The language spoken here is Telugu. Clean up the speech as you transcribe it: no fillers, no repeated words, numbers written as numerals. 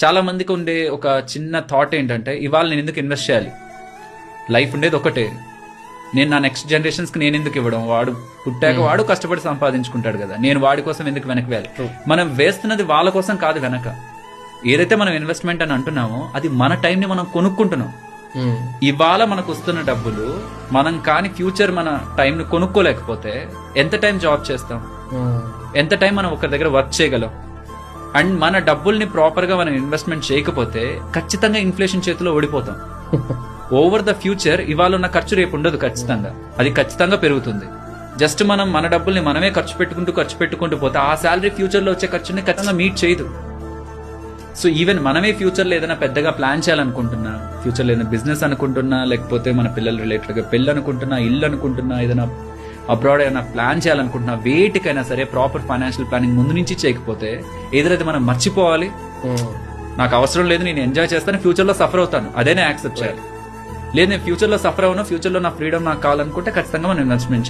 చాలా మందికి ఉండే ఒక చిన్న థాట్ ఏంటంటే ఇవాళ నేను ఎందుకు ఇన్వెస్ట్ చేయాలి, లైఫ్ ఉండేది ఒకటే, నేను నా నెక్స్ట్ జనరేషన్స్ కి నేను ఎందుకు ఇవ్వడం, వాడు పుట్టాక వాడు కష్టపడి సంపాదించుకుంటాడు కదా, నేను వాడి కోసం ఎందుకు వెనక్కి వెళ్ళాలి. మనం వేస్తున్నది వాళ్ళ కోసం కాదు, వెనక ఏదైతే మనం ఇన్వెస్ట్మెంట్ అని అంటున్నామో అది మన టైం ని మనం కొనుక్కుంటున్నాం. ఇవాళ మనకు వస్తున్న డబ్బులు మనం కానీ ఫ్యూచర్ మన టైం ని కొనుక్కోలేకపోతే ఎంత టైం జాబ్ చేస్తాం, ఎంత టైం మనం ఒకరి దగ్గర వర్క్ చేయగలం. అండ్ మన డబ్బుల్ని ప్రాపర్ గా మనం ఇన్వెస్ట్మెంట్ చేయకపోతే ఖచ్చితంగా ఇన్ఫ్లేషన్ చేతిలో ఓడిపోతాం. ఓవర్ ద ఫ్యూచర్ ఇవాళ ఉన్న ఖర్చు రేపు ఉండదు, ఖచ్చితంగా అది ఖచ్చితంగా పెరుగుతుంది. జస్ట్ మనం మన డబ్బుల్ని మనమే ఖర్చు పెట్టుకుంటూ పోతే ఆ శాలరీ ఫ్యూచర్ లో వచ్చే ఖర్చుని ఖచ్చితంగా మీట్ చేయదు. సో ఈవెన్ మనమే ఫ్యూచర్ లో ఏదైనా పెద్దగా ప్లాన్ చేయాలనుకుంటున్నా, ఫ్యూచర్ లో ఏదైనా బిజినెస్ అనుకుంటున్నా, లేకపోతే మన పిల్లల రిలేటెడ్ గా పెళ్ళి అనుకుంటున్నా, ఇల్లు అనుకుంటున్నా, ఏదైనా అబ్రాడ్ ఏదైనా ప్లాన్ చేయాలనుకుంటున్నా, వేటికైనా సరే ప్రాపర్ ఫైనాన్షియల్ ప్లానింగ్ ముందు నుంచి చేయకపోతే ఏదైతే మనం మర్చిపోవాలి, నాకు అవసరం లేదు, నేను ఎంజాయ్ చేస్తాను, ఫ్యూచర్ లో సఫర్ అవుతాను, అదే నేను యాక్సెప్ట్ చేయాలి. లేదు నేను ఫ్యూచర్ లో సఫర్ అవును, ఫ్యూచర్ లో నా ఫ్రీడమ్ నాకు కావాలనుకుంటే ఖచ్చితంగా మనం ఇన్వెస్ట్మెంట్ చేయాలి.